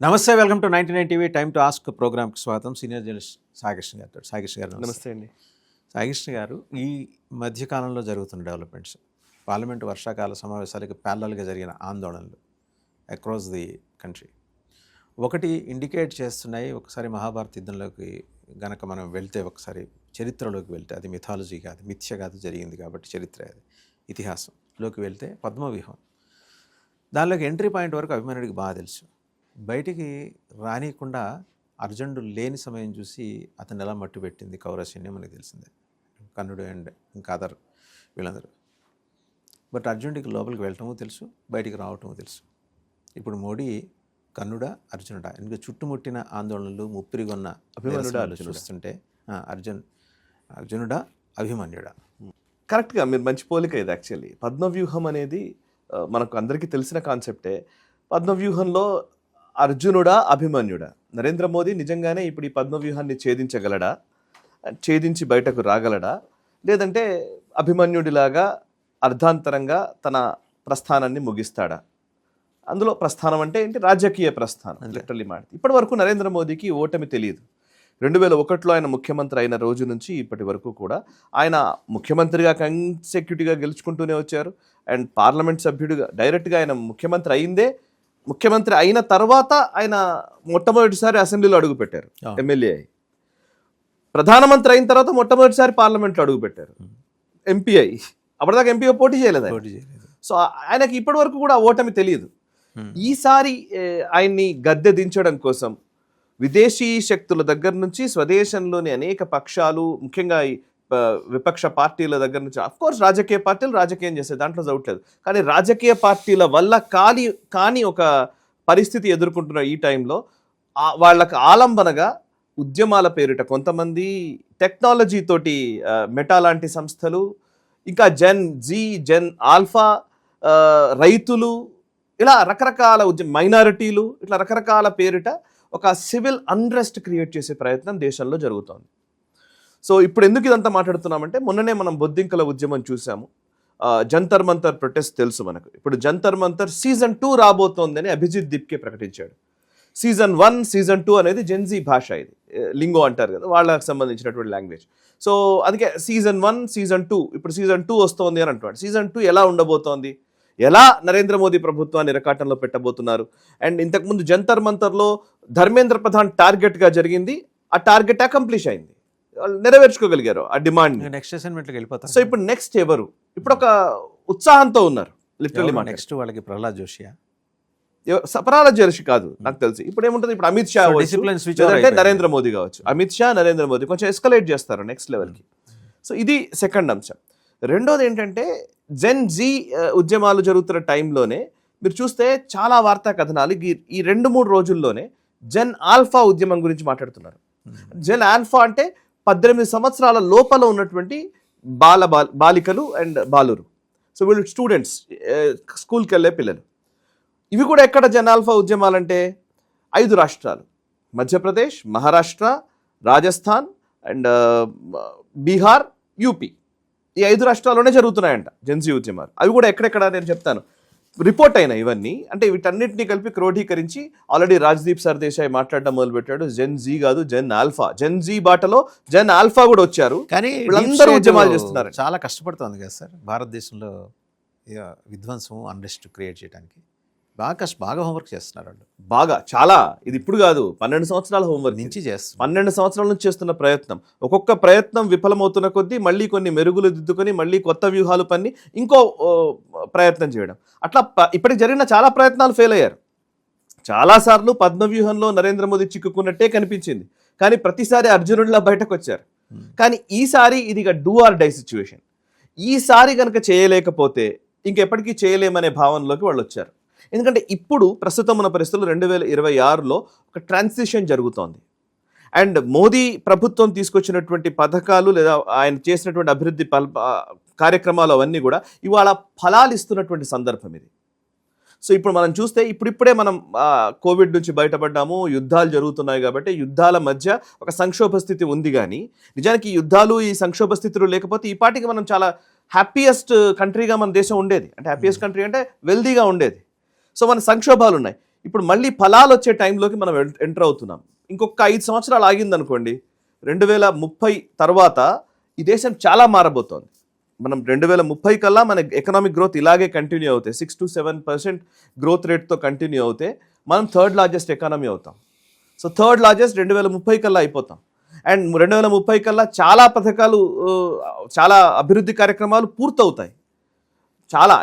నమస్తే, welcome to 99 TV time to ask ప్రోగ్రామ్కి స్వాగతం. సీనియర్ జర్నలిస్ట్ సాయికృష్ణ గారు. సాయికృష్ణ గారు నమస్తే అండి. సాయికృష్ణ గారు, ఈ మధ్యకాలంలో జరుగుతున్న డెవలప్మెంట్స్, పార్లమెంటు వర్షాకాల సమావేశాలకు ప్యారలల్గా జరిగిన ఆందోళనలు అక్రాస్ ది కంట్రీ ఒకటి ఇండికేట్ చేస్తున్నాయి. ఒకసారి మహాభారత యుద్ధంలోకి గనక మనం వెళ్తే, ఒకసారి చరిత్రలోకి వెళ్తే, అది మిథాలజీ కాదు, మిథ్య కాదు, జరిగింది కాబట్టి చరిత్ర, అది ఇతిహాసంలోకి వెళ్తే పద్మవ్యూహం, దానిలోకి ఎంట్రీ పాయింట్ వరకు అభిమన్యుడికి బాగా తెలుసు. బయటికి రానియకుండా అర్జునుడు లేని సమయం చూసి అతను ఎలా మట్టు పెట్టింది కౌరసైన్యం మనకి తెలిసిందే, కర్ణుడు అండ్ ఇంకా అదర్ వీళ్ళందరూ. బట్ అర్జునుడికి లోపలికి వెళ్ళటము తెలుసు, బయటికి రావటము తెలుసు. ఇప్పుడు మోడీ కర్ణుడా అర్జునుడా, ఇంకా చుట్టుముట్టిన ఆందోళనలు, ముప్పిరిగొన్న అభిమన్యుడు చూస్తుంటే అర్జునుడా అభిమన్యుడా? కరెక్ట్గా మీరు మంచి పోలిక ఇది. యాక్చువల్లీ పద్మవ్యూహం అనేది మనకు అందరికీ తెలిసిన కాన్సెప్టే. పద్మవ్యూహంలో అర్జునుడా అభిమన్యుడా? నరేంద్ర మోదీ నిజంగానే ఇప్పుడు ఈ పద్మవ్యూహాన్ని ఛేదించగలడా, ఛేదించి బయటకు రాగలడా, లేదంటే అభిమన్యుడిలాగా అర్ధాంతరంగా తన ప్రస్థానాన్ని ముగిస్తాడా? అందులో ప్రస్థానం అంటే ఏంటి? రాజకీయ ప్రస్థానం. లిటరల్లీ మాట ఇప్పటి వరకు నరేంద్ర మోదీకి ఓటమి తెలియదు. 2001లో ఆయన ముఖ్యమంత్రి అయిన రోజు నుంచి ఇప్పటి వరకు కూడా ఆయన ముఖ్యమంత్రిగా కన్సెక్యూటివ్గా గెలుచుకుంటూనే వచ్చారు. అండ్ పార్లమెంట్ సభ్యుడిగా డైరెక్ట్గా ఆయన ముఖ్యమంత్రి అయిన తర్వాత ఆయన మొట్టమొదటిసారి అసెంబ్లీలో అడుగుపెట్టారు, ఎమ్మెల్యే అయి. ప్రధానమంత్రి అయిన తర్వాత మొట్టమొదటిసారి పార్లమెంట్లో అడుగుపెట్టారు, ఎంపీ అయి. అప్పటిదాకా ఎంపీగా పోటీ చేయలేదు. సో ఆయనకి ఇప్పటి వరకు కూడా ఓటమి తెలియదు. ఈసారి ఆయన్ని గద్దె దించడం కోసం విదేశీ శక్తుల దగ్గర నుంచి స్వదేశంలోని అనేక పక్షాలు, ముఖ్యంగా విపక్ష పార్టీల దగ్గర నుంచి, అఫ్కోర్స్ రాజకీయ పార్టీలు రాజకీయం చేస్తాయి, దాంట్లో చదవట్లేదు, కానీ రాజకీయ పార్టీల వల్ల కానీ ఒక పరిస్థితి ఎదుర్కొంటున్న ఈ టైంలో వాళ్ళకు ఆలంబనగా ఉద్యమాల పేరిట కొంతమంది, టెక్నాలజీతోటి మెటా లాంటి సంస్థలు, ఇంకా జెన్ జీ, జెన్ ఆల్ఫా, రైతులు, ఇలా రకరకాల మైనారిటీలు, ఇట్లా రకరకాల పేరిట ఒక సివిల్ అన్రెస్ట్ క్రియేట్ చేసే ప్రయత్నం దేశంలో జరుగుతోంది. సో ఇప్పుడు ఎందుకు ఇదంతా మాట్లాడుతున్నామంటే, మొన్ననే మనం బొద్దింకల ఉద్యమం చూసాము, జంతర్ మంతర్ ప్రొటెస్ట్ తెలుసు మనకు. ఇప్పుడు జంతర్ మంతర్ సీజన్ 2 రాబోతోందని అభిజిత్ దీప్కే ప్రకటించాడు. సీజన్ 1, సీజన్ 2 అనేది జెన్జీ భాష, ఇది లింగో అంటారు కదా, వాళ్ళకి సంబంధించినటువంటి లాంగ్వేజ్. సో అందుకే సీజన్ 1, సీజన్ 2, ఇప్పుడు సీజన్ 2 వస్తోంది అని అంటున్నాడు. సీజన్ 2 ఎలా ఉండబోతోంది, ఎలా నరేంద్ర మోదీ ప్రభుత్వాన్ని ఇరకాటంలో పెట్టబోతున్నారు? అండ్ ఇంతకుముందు జంతర్ మంతర్లో ధర్మేంద్ర ప్రధాన్ టార్గెట్గా జరిగింది, ఆ టార్గెట్ అకంప్లిష్ అయింది, నెరవేర్చుకోగలిగారు ఆ డిమాండ్. నెక్స్ట్ అసైన్మెంట్కి వెళ్ళిపోతారు. సో ఇప్పుడు నెక్స్ట్ ఎవరు? ఇప్పుడు ఒక ఉత్సాహంతో ఉన్నారు లిటరల్లీ. నెక్స్ట్ వాళ్ళకి ప్రహ్లాద్ జోషియా? ప్రహ్లాద్ జోషి కాదు నాకు తెలిసి. ఇప్పుడు ఏముంటుంది, ఇప్పుడు అమిత్ షా అంటే నరేంద్ర మోదీ కావచ్చు, అమిత్ షా, నరేంద్ర మోదీ కొంచెం ఎస్కలేట్ చేస్తారు నెక్స్ట్ లెవెల్కి. సో ఇది సెకండ్ అంశం. రెండోది ఏంటంటే, జెన్ జీ ఉద్యమాలు జరుగుతున్న టైంలోనే మీరు చూస్తే చాలా వార్తా కథనాలు ఈ 2-3 రోజుల్లోనే జెన్ ఆల్ఫా ఉద్యమం గురించి మాట్లాడుతున్నారు. జెన్ ఆల్ఫా అంటే 18 సంవత్సరాల లోపల ఉన్నటువంటి బాలికలు అండ్ బాలురు. సో వీళ్ళు స్టూడెంట్స్, స్కూల్కి వెళ్ళే పిల్లలు. ఇవి కూడా ఎక్కడ జెన్ ఆల్ఫా ఉద్యమాలంటే 5 రాష్ట్రాలు, మధ్యప్రదేశ్, మహారాష్ట్ర, రాజస్థాన్ అండ్ బీహార్, యూపీ. ఈ 5 రాష్ట్రాల్లోనే జరుగుతున్నాయంట జెన్జీ ఉద్యమాలు. అవి కూడా ఎక్కడెక్కడ నేను చెప్తాను, రిపోర్ట్ అయినాయి ఇవన్నీ. అంటే వీటన్నిటిని కలిపి క్రోఢీకరించి ఆల్రెడీ రాజ్దీప్ సర్దేశాయ్ మాట్లాడడం మొదలుపెట్టాడు. జెన్ జీ కాదు, జెన్ ఆల్ఫా. జెన్ జీ బాటలో జెన్ ఆల్ఫా కూడా వచ్చారు. కానీ వీళ్ళందరూ ఉద్యమాలు చేస్తున్నారు. చాలా కష్టపడుతుంది కదా సార్ భారతదేశంలో విధ్వంసం, అన్రెస్ట్ క్రియేట్ చేయడానికి. బాగా హోంవర్క్ చేస్తున్నారు వాళ్ళు, బాగా చాలా. ఇది ఇప్పుడు కాదు, 12 సంవత్సరాల హోంవర్క్ నుంచి చేస్తున్నారు. 12 సంవత్సరాల నుంచి చేస్తున్న ప్రయత్నం. ఒక్కొక్క ప్రయత్నం విఫలమవుతున్న కొద్దీ మళ్ళీ కొన్ని మెరుగులు దిద్దుకొని మళ్ళీ కొత్త వ్యూహాలు పన్ని ఇంకో ప్రయత్నం చేయడం. అట్లా ఇప్పటికి జరిగిన చాలా ప్రయత్నాలు ఫెయిల్ అయ్యారు. చాలాసార్లు పద్మవ్యూహంలో నరేంద్ర మోదీ చిక్కుకున్నట్టే కనిపించింది, కానీ ప్రతిసారి అర్జునుడిలా బయటకు వచ్చారు. కానీ ఈసారి ఇది డూ ఆర్ డై సిచ్యువేషన్. ఈసారి కనుక చేయలేకపోతే ఇంకెప్పటికీ చేయలేమనే భావనలోకి వాళ్ళు వచ్చారు. ఎందుకంటే ఇప్పుడు ప్రస్తుతం ఉన్న పరిస్థితుల్లో 2026లో ఒక ట్రాన్సిషన్ జరుగుతోంది. అండ్ మోదీ ప్రభుత్వం తీసుకొచ్చినటువంటి పథకాలు లేదా ఆయన చేసినటువంటి అభివృద్ధి కార్యక్రమాలు అవన్నీ కూడా ఇవాళ ఫలాలు ఇస్తున్నటువంటి సందర్భం ఇది. సో ఇప్పుడు మనం చూస్తే ఇప్పుడిప్పుడే మనం కోవిడ్ నుంచి బయటపడ్డాము, యుద్ధాలు జరుగుతున్నాయి కాబట్టి యుద్ధాల మధ్య ఒక సంక్షోభ స్థితి ఉంది. కానీ నిజానికి ఈ యుద్ధాలు, ఈ సంక్షోభ స్థితులు లేకపోతే ఈ పాటికి మనం చాలా హ్యాపీయెస్ట్ కంట్రీగా మన దేశం ఉండేది. అంటే హ్యాపీయెస్ట్ కంట్రీ అంటే వెల్దీగా ఉండేది. సో మన సంక్షోభాలు ఉన్నాయి. ఇప్పుడు మళ్ళీ ఫలాలు వచ్చే టైంలోకి మనం ఎంటర్ అవుతున్నాం. ఇంకొక 5 సంవత్సరాలు ఆగిందనుకోండి, 2030 తర్వాత ఈ దేశం చాలా మారబోతోంది. మనం 2030 కల్లా మన ఎకనామిక్ గ్రోత్ ఇలాగే కంటిన్యూ అవుతాయి, 6 to 7% గ్రోత్ రేట్తో కంటిన్యూ అవుతే మనం థర్డ్ లార్జెస్ట్ ఎకానమీ అవుతాం. సో థర్డ్ లార్జెస్ట్ 2030 కల్లా అయిపోతాం. అండ్ 2030 కల్లా చాలా పథకాలు, చాలా అభివృద్ధి కార్యక్రమాలు పూర్తవుతాయి. చాలా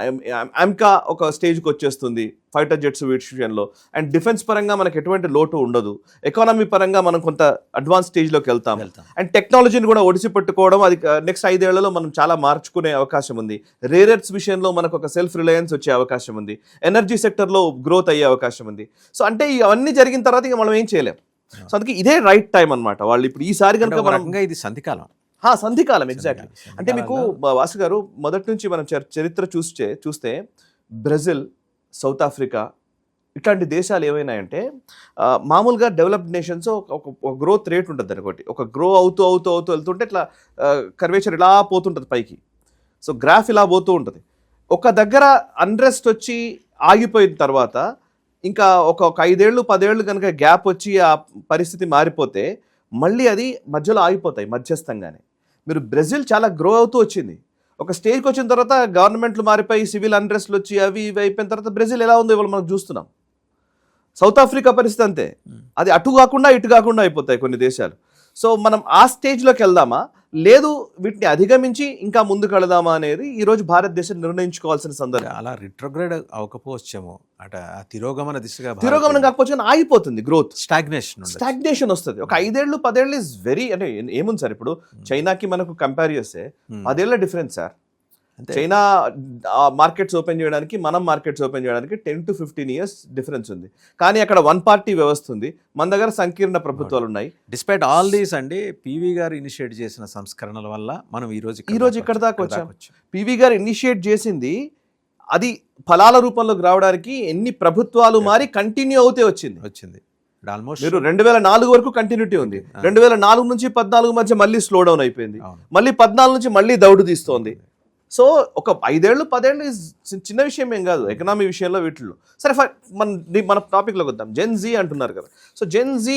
అమ్కా ఒక స్టేజ్కి వచ్చేస్తుంది ఫైటర్ జెట్స్ విషయంలో. అండ్ డిఫెన్స్ పరంగా మనకు ఎటువంటి లోటు ఉండదు. ఎకానమీ పరంగా మనం కొంత అడ్వాన్స్ స్టేజ్లోకి వెళ్తాం. అండ్ టెక్నాలజీని కూడా ఒడిసి పెట్టుకోవడం, అది నెక్స్ట్ 5 ఏళ్లలో మనం చాలా మార్చుకునే అవకాశం ఉంది. రేర్ ఎర్త్స్ విషయంలో మనకు ఒక సెల్ఫ్ రిలయన్స్ వచ్చే అవకాశం ఉంది. ఎనర్జీ సెక్టర్లో గ్రోత్ అయ్యే అవకాశం ఉంది. సో అంటే ఇవన్నీ జరిగిన తర్వాత ఇక మనం ఏం చేయలేం. సో అందుకే ఇదే రైట్ టైం అనమాట. వాళ్ళు ఇప్పుడు ఈసారి కనుక మనం ఇది సంధికాలం, సంధికాలం ఎగ్జాక్ట్లీ. అంటే మీకు వాసు గారు మొదటి నుంచి మనం చరిత్ర చూస్తే బ్రెజిల్, సౌత్ ఆఫ్రికా ఇట్లాంటి దేశాలు ఏమైనాయంటే మామూలుగా డెవలప్డ్ నేషన్స్ ఒక గ్రోత్ రేట్ ఉంటుంది అనుకోండి. ఒక గ్రో అవుతూ వెళ్తుంటే ఇట్లా కర్వేచర్ ఇలా పోతుంటుంది పైకి. సో గ్రాఫ్ ఇలా పోతూ ఉంటుంది. ఒక దగ్గర అన్రెస్ట్ వచ్చి ఆగిపోయిన తర్వాత ఇంకా ఒక 5 ఏళ్ళు 10 ఏళ్ళు కనుక గ్యాప్ వచ్చి ఆ పరిస్థితి మారిపోతే మళ్ళీ అది మధ్యలో ఆగిపోతాయి మధ్యస్థంగానే. మీరు బ్రెజిల్ చాలా గ్రో అవుతూ వచ్చింది. ఒక స్టేజ్కి వచ్చిన తర్వాత గవర్నమెంట్లు మారిపోయి సివిల్ అన్రెస్ట్లు వచ్చి అవి ఇవి అయిపోయిన తర్వాత బ్రెజిల్ ఎలా ఉందో ఇవాళ మనం చూస్తున్నాం. సౌత్ ఆఫ్రికా పరిస్థితి అంతే. అది అటు కాకుండా ఇటు కాకుండా అయిపోతాయి కొన్ని దేశాలు. సో మనం ఆ స్టేజ్లోకి వెళ్దామా, లేదు వీటిని అధిగమించి ఇంకా ముందుకు వెళదామా అనేది ఈరోజు భారతదేశం నిర్ణయించుకోవాల్సిన సందర్భం. అలా రిట్రోగ్రేడ్ అవ్వకపోవచ్చేమో, అటు ఆ తిరోగమన దిశగా తిరోగమనం కాకపోతే ఆగిపోతుంది గ్రోత్, స్టాగ్నేషన్ వస్తుంది. ఒక 5 ఏళ్ళు 10 ఏళ్ళు ఇస్ వెరీ, అంటే ఏముంది సార్, ఇప్పుడు చైనాకి మనకు కంపేర్ చేస్తే 10 ఏళ్ల difference sir. China markets open చేయడానికి మనం మార్కెట్స్ ఓపెన్ చేయడానికి 10 to 15 years డిఫరెన్స్ ఉంది. కానీ అక్కడ వన్ పార్టీ వ్యవస్థ ఉంది, మన దగ్గర సంకీర్ణ ప్రభుత్వాలు ఉన్నాయి. డిస్పైట్ ఆల్ దీస్ అండి, పివి గారు ఇనిషియేట్ చేసిన సంస్కరణల వల్ల మనం ఈ రోజు ఇక్కడ దాకా వచ్చాం. పివి గారు ఇనిషియేట్ చేసింది అది ఫలాల రూపంలోకి రావడానికి ఎన్ని ప్రభుత్వాలు మారి కంటిన్యూ అవుతే వచ్చింది. ఆల్మోస్ట్ మీరు 2004 వరకు కంటిన్యూటీ ఉంది. 2004 నుంచి 14 మధ్య మళ్ళీ స్లో డౌన్ అయిపోయింది. మళ్ళీ 14 నుంచి మళ్ళీ దౌడు తీస్తోంది. సో ఒక 5 ఏళ్ళు 10 ఏళ్ళు చిన్న విషయం ఏం కాదు ఎకనామీ విషయంలో వీటిల్లో. సరే మన టాపిక్లోకి వద్దాం. జెన్ జీ అంటున్నారు కదా. సో జెన్ జీ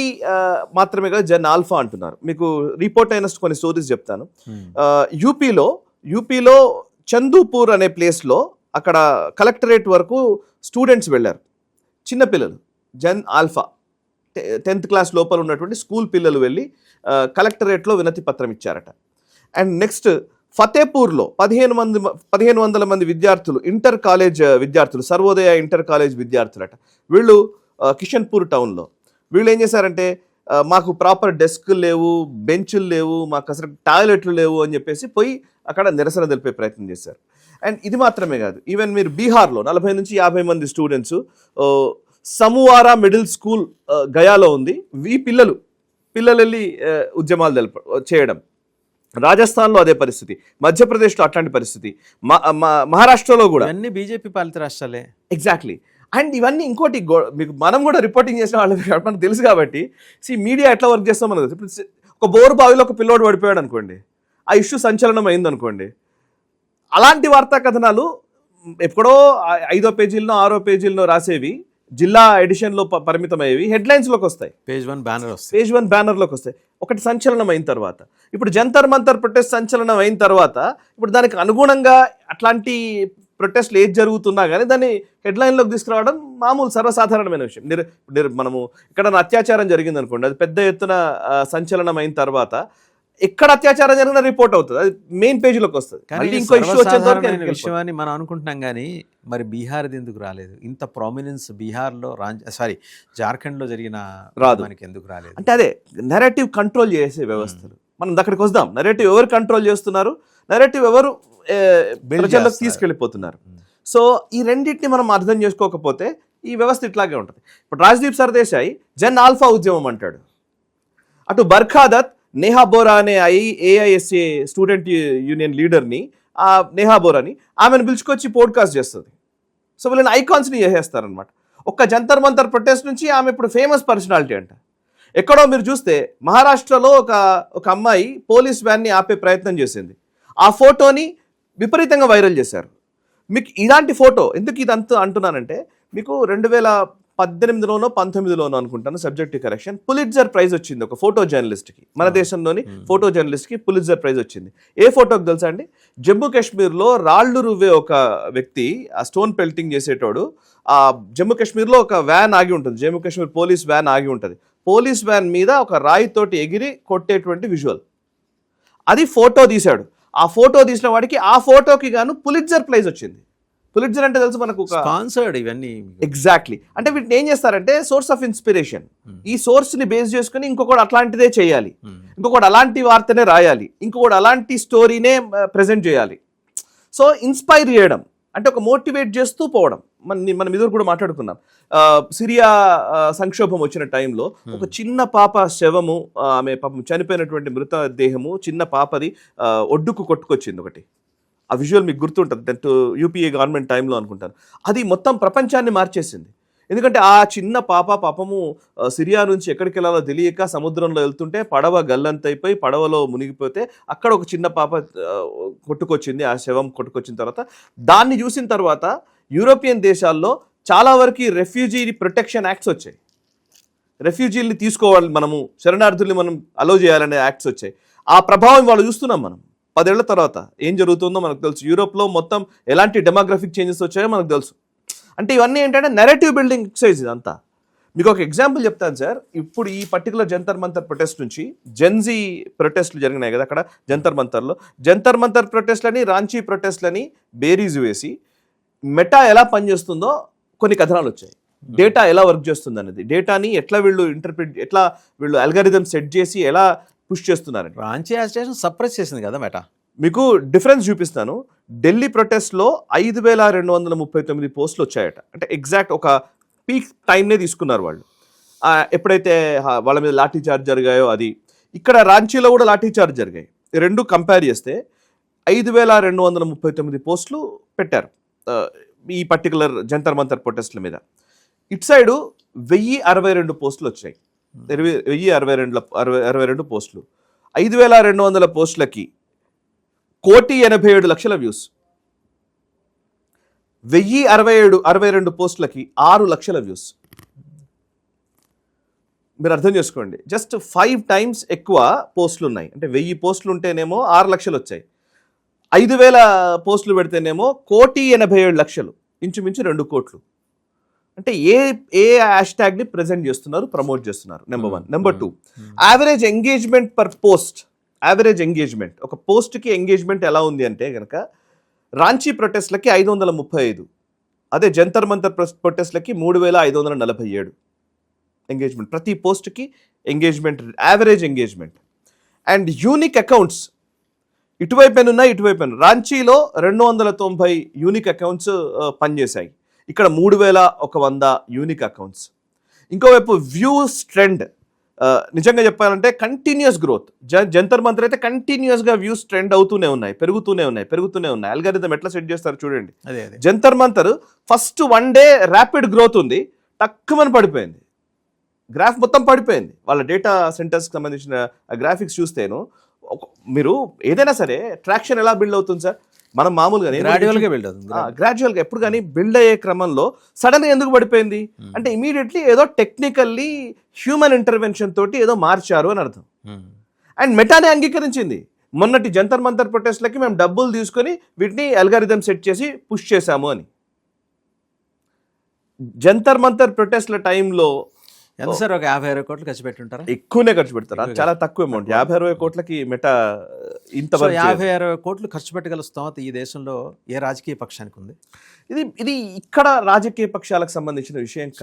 మాత్రమే కదా, జెన్ ఆల్ఫా అంటున్నారు. మీకు రిపోర్ట్ అయిన కొన్ని స్టోరీస్ చెప్తాను. యూపీలో చందూపూర్ అనే ప్లేస్లో అక్కడ కలెక్టరేట్ వరకు స్టూడెంట్స్ వెళ్ళారు, చిన్నపిల్లలు. జెన్ ఆల్ఫా 10th క్లాస్ లోపల ఉన్నటువంటి స్కూల్ పిల్లలు వెళ్ళి కలెక్టరేట్లో వినతి పత్రం ఇచ్చారట. అండ్ నెక్స్ట్ ఫతేపూర్లో 1500 మంది విద్యార్థులు, ఇంటర్ కాలేజ్ విద్యార్థులు, సర్వోదయ ఇంటర్ కాలేజ్ విద్యార్థులట. వీళ్ళు కిషన్పూర్ టౌన్లో వీళ్ళు ఏం చేశారంటే, మాకు ప్రాపర్ డెస్క్ లేవు, బెంచులు లేవు, మాకు అసలు టాయిలెట్లు లేవు అని చెప్పేసి పోయి అక్కడ నిరసన తెలిపే ప్రయత్నం చేశారు. అండ్ ఇది మాత్రమే కాదు, ఈవెన్ మీరు బీహార్లో 40 నుంచి 50 మంది స్టూడెంట్స్, సమువారా మిడిల్ స్కూల్ గయాలో ఉంది, ఈ పిల్లలు వెళ్ళి ఉద్యమాలు చేయడం. రాజస్థాన్లో అదే పరిస్థితి, మధ్యప్రదేశ్లో అట్లాంటి పరిస్థితి, మహారాష్ట్రలో కూడా. అన్ని బీజేపీ పాలిత రాష్ట్రాలే. ఎగ్జాక్ట్లీ. అండ్ ఇవన్నీ ఇంకోటి మీకు మనం కూడా రిపోర్టింగ్ చేసిన వాళ్ళకి మనకు తెలుసు కాబట్టి, మీడియా ఎట్లా వర్క్ చేస్తాం మనకు తెలుసు. ఇప్పుడు ఒక బోరు బావిలో ఒక పిల్లోడు పడిపోయాడు అనుకోండి, ఆ ఇష్యూ సంచలనం అయింది అనుకోండి, అలాంటి వార్తా కథనాలు ఎప్పుడో 5వ పేజీలనో 6వ పేజీలనో రాసేవి జిల్లా ఎడిషన్లో పరిమితమయ్యేవి హెడ్లైన్స్లోకి వస్తాయి, పేజ్ 1 బ్యానర్లోకి వస్తాయి. ఒకటి సంచలనం అయిన తర్వాత, ఇప్పుడు జంతర్ మంతర్ ప్రొటెస్ట్ సంచలనం అయిన తర్వాత, ఇప్పుడు దానికి అనుగుణంగా అట్లాంటి ప్రొటెస్ట్లు ఏది జరుగుతున్నా కానీ దాన్ని హెడ్లైన్లోకి తీసుకురావడం మామూలు సర్వసాధారణమైన విషయం. మనము ఇక్కడ అత్యాచారం జరిగింది అనుకోండి, అది పెద్ద ఎత్తున సంచలనం అయిన తర్వాత ఎక్కడ అత్యాచారం జరిగిన రిపోర్ట్ అవుతుంది, అది మెయిన్ పేజీలోకి వస్తుంది. ఇంకో ఇష్యూ వచ్చేంత విషయం అని మనం అనుకుంటున్నాం కానీ మరి బీహార్ది ఎందుకు రాలేదు? ఇంత ప్రామినెన్స్ బీహార్లో జార్ఖండ్లో జరిగిన రాదు, మనకి ఎందుకు రాలేదు అంటే అదే నెరేటివ్ కంట్రోల్ చేసే వ్యవస్థలు. మనం అక్కడికి వద్దాం. నెరేటివ్ ఎవరు కంట్రోల్ చేస్తున్నారు, నెరేటివ్ ఎవరు ప్రజల్లోకి తీసుకెళ్ళిపోతున్నారు. సో ఈ రెండింటిని మనం అర్థం చేసుకోకపోతే ఈ వ్యవస్థ ఇట్లాగే ఉంటుంది. ఇప్పుడు రాజ్దీప్ సర్దేశాయ్ జన్ ఆల్ఫా ఉద్యమం అంటాడు, అటు బర్ఖాదత్ నేహా బోరా అనే ఏఐఎస్ఏ స్టూడెంట్ యూనియన్ లీడర్ని, ఆ నేహా బోరాని ఆమెను పిలుచుకొచ్చి పోడ్కాస్ట్ చేస్తుంది. సో వీళ్ళని ఐకాన్స్ని చేసేస్తారనమాట. ఒక్క జంతర్ మంతర్ ప్రొటెస్ట్ నుంచి ఆమె ఇప్పుడు ఫేమస్ పర్సనాలిటీ అంట. ఎక్కడో మీరు చూస్తే మహారాష్ట్రలో ఒక అమ్మాయి పోలీస్ వ్యాన్ని ఆపే ప్రయత్నం చేసింది, ఆ ఫోటోని విపరీతంగా వైరల్ చేశారు. మీకు ఇలాంటి ఫోటో ఎందుకు ఇదంతా అంటున్నానంటే, మీకు 2018లోనో 19లోనో అనుకుంటాను, సబ్జెక్టివ్ కరెక్షన్, పులిట్జర్ ప్రైజ్ వచ్చింది ఒక ఫోటో జర్నలిస్ట్కి, మన దేశంలోని ఫోటో జర్నలిస్ట్కి పులిట్జర్ ప్రైజ్ వచ్చింది. ఏ ఫోటోకి తెలుసా అండి? జమ్మూ కాశ్మీర్లో రాళ్ళు రువ్వే ఒక వ్యక్తి, ఆ స్టోన్ పెల్టింగ్ చేసేటోడు, ఆ జమ్మూ కాశ్మీర్లో ఒక వ్యాన్ ఆగి ఉంటుంది, జమ్మూ కాశ్మీర్ పోలీస్ వ్యాన్ ఆగి ఉంటుంది, పోలీస్ వ్యాన్ మీద ఒక రాయితోటి ఎగిరి కొట్టేటువంటి విజువల్, అది ఫోటో తీశాడు. ఆ ఫోటో తీసిన వాడికి ఆ ఫోటోకి గాను పులిట్జర్ ప్రైజ్ వచ్చింది. పులిట్జర్ అంటే తెలుసు మనకు, స్పాన్సర్డ్ ఇవన్నీ. ఎగ్జాక్ట్లీ. అంటే వీటిని ఏం చేస్తారంటే సోర్స్ ఆఫ్ ఇన్స్పిరేషన్, ఈ సోర్స్ ని బేస్ చేసుకుని ఇంకొకటి అట్లాంటిదే చేయాలి, ఇంకొకటి అలాంటి వార్తనే రాయాలి, ఇంకొకటి అలాంటి స్టోరీనే ప్రెజెంట్ చేయాలి. సో ఇన్స్పైర్ చేయడం అంటే ఒక మోటివేట్ చేస్తూ పోవడం. మనం ఎదురు కూడా మాట్లాడుకున్నాం, సిరియా సంక్షోభం వచ్చిన టైంలో ఒక చిన్న పాప శవము, ఆమె పాపం చనిపోయినటువంటి మృతదేహము, చిన్న పాపది ఒడ్డుకు కొట్టుకొచ్చింది ఒకటి. ఆ విజువల్ మీకు గుర్తుంటుంది, దట్ యూపీఏ గవర్నమెంట్ టైంలో అనుకుంటాను. అది మొత్తం ప్రపంచాన్ని మార్చేసింది. ఎందుకంటే ఆ చిన్న పాపము సిరియా నుంచి ఎక్కడికి వెళ్ళాలో తెలియక సముద్రంలో వెళ్తుంటే పడవ గల్లంతైపోయి పడవలో మునిగిపోతే అక్కడ ఒక చిన్న పాప కొట్టుకొచ్చింది. ఆ శవం కొట్టుకొచ్చిన తర్వాత దాన్ని చూసిన తర్వాత యూరోపియన్ దేశాల్లో చాలా వరకు రెఫ్యూజీ ప్రొటెక్షన్ యాక్ట్స్ వచ్చాయి. రెఫ్యూజీల్ని తీసుకోవాలి, మనము శరణార్థుల్ని మనం అలో చేయాలనే యాక్ట్స్ వచ్చాయి. ఆ ప్రభావం వాళ్ళు చూస్తున్నాం మనం. 10 ఏళ్ల తర్వాత ఏం జరుగుతుందో మనకు తెలుసు. యూరోప్లో మొత్తం ఎలాంటి డెమోగ్రఫిక్ చేంజెస్ వచ్చాయో మనకు తెలుసు. అంటే ఇవన్నీ ఏంటంటే నెరేటివ్ బిల్డింగ్ ఎక్సర్సైజ్ ఇదంతా. మీకు ఒక ఎగ్జాంపుల్ చెప్తాను సార్. ఇప్పుడు ఈ పర్టికులర్ జంతర్ మంతర్ ప్రొటెస్ట్ నుంచి జెన్జీ ప్రొటెస్ట్లు జరిగినాయి కదా అక్కడ జంతర్ మంతర్లో. జంతర్ మంతర్ ప్రొటెస్ట్లని, రాంచీ ప్రొటెస్ట్లని బేరీజ్ వేసి మెటా ఎలా పనిచేస్తుందో కొన్ని కథనాలు వచ్చాయి. డేటా ఎలా వర్క్ చేస్తుంది అనేది, డేటాని ఎట్లా వీళ్ళు ఇంటర్ప్రిట్, ఎట్లా వీళ్ళు అల్గారిథం సెట్ చేసి ఎలా పుష్ చేస్తున్నారని. రాంచీ అజిటేషన్ సప్రెస్ చేసింది కదా మెటా. మీకు డిఫరెన్స్ చూపిస్తాను. ఢిల్లీ ప్రొటెస్ట్లో 5239 పోస్టులు వచ్చాయట. అంటే ఎగ్జాక్ట్ ఒక పీక్ టైంనే తీసుకున్నారు వాళ్ళు. ఎప్పుడైతే వాళ్ళ మీద లాఠీ చార్జ్ జరిగాయో అది. ఇక్కడ రాంచీలో కూడా లాఠీ చార్జ్ జరిగాయి. రెండు కంపేర్ చేస్తే 5239 పోస్టులు పెట్టారు ఈ పర్టికులర్ జంతర్ మంతర్ ప్రొటెస్ట్ల మీద. ఇటు సైడు 1062 పోస్టులు వచ్చాయి. 1062 పోస్టులు. 5200 పోస్టులకి 1,87,00,000 వ్యూస్. 1062 పోస్టులకి 6 లక్షల వ్యూస్. మీరు అర్థం చేసుకోండి, జస్ట్ 5 టైమ్స్ ఎక్కువ పోస్టులు ఉన్నాయి. అంటే 1000 పోస్టులు ఉంటేనేమో 6 లక్షలు వచ్చాయి, 5,000 పోస్టులు పెడితేనేమో 1,87,00,000, ఇంచుమించు 2 కోట్లు. అంటే ఏ హ్యాష్ ట్యాగ్ని ప్రజెంట్ చేస్తున్నారు, ప్రమోట్ చేస్తున్నారు. Number 1. Number 2, average engagement per post. Average engagement, ఒక పోస్ట్కి ఎంగేజ్మెంట్ ఎలా ఉంది అంటే కనుక రాంచీ ప్రొటెస్ట్లకి 535, అదే జంతర్ మంతర్ ప్రొటెస్ట్లకి 3,547 ఎంగేజ్మెంట్. ప్రతి పోస్ట్కి engagement, average engagement. And unique accounts ఇటువైపు ఉన్నాయి, ఇటువైపు. రాంచీలో 290 యూనిక్ అకౌంట్స్ పనిచేశాయి, ఇక్కడ 3,100 యూనిక్ అకౌంట్స్. ఇంకోవైపు వ్యూస్ ట్రెండ్, నిజంగా చెప్పాలంటే కంటిన్యూస్ గ్రోత్. జంతర్ మంతర్ అయితే కంటిన్యూస్గా వ్యూస్ ట్రెండ్ అవుతూనే ఉన్నాయి, పెరుగుతూనే ఉన్నాయి. అల్గారిథం ఎట్లా సెట్ చేస్తారు చూడండి. Jantar Mantar first 1 day rapid growth ఉంది, తక్కువని పడిపోయింది, గ్రాఫ్ మొత్తం పడిపోయింది. వాళ్ళ డేటా సెంటర్స్కి సంబంధించిన గ్రాఫిక్స్ చూస్తేను మీరు ఏదైనా సరే ట్రాక్షన్ ఎలా బిల్డ్ అవుతుంది సార్? మనం మామూలుగా గ్రాడ్యువల్గా ఎప్పుడు కానీ బిల్డ్ అయ్యే క్రమంలో సడన్గా ఎందుకు పడిపోయింది అంటే ఇమీడియట్లీ ఏదో టెక్నికల్లీ హ్యూమన్ ఇంటర్వెన్షన్ తోటి ఏదో మార్చారు అని అర్థం. అండ్ మెటానే అంగీకరించింది. మొన్నటి జంతర్ మంతర్ ప్రొటెస్ట్లకి మేము డబ్బులు తీసుకొని వీటిని అల్గారిథం సెట్ చేసి పుష్ చేశాము అని. జంతర్ మంతర్ ప్రొటెస్ట్ల టైంలో ఎంత సార్, ఒక 50-60 కోట్లు ఖర్చు పెట్టుంటారా? ఎక్కువనే ఖర్చు పెడతారు, అది చాలా తక్కువ అమౌంట్. 50-60 కోట్లకి మెటా ఇంత 50-60 కోట్లు ఖర్చు పెట్టగల స్తోమత ఈ దేశంలో ఏ రాజకీయ పక్షానికి ఉంది? ఇది ఇక్కడ రాజకీయ పక్షాలకు సంబంధించిన విషయం కాదు.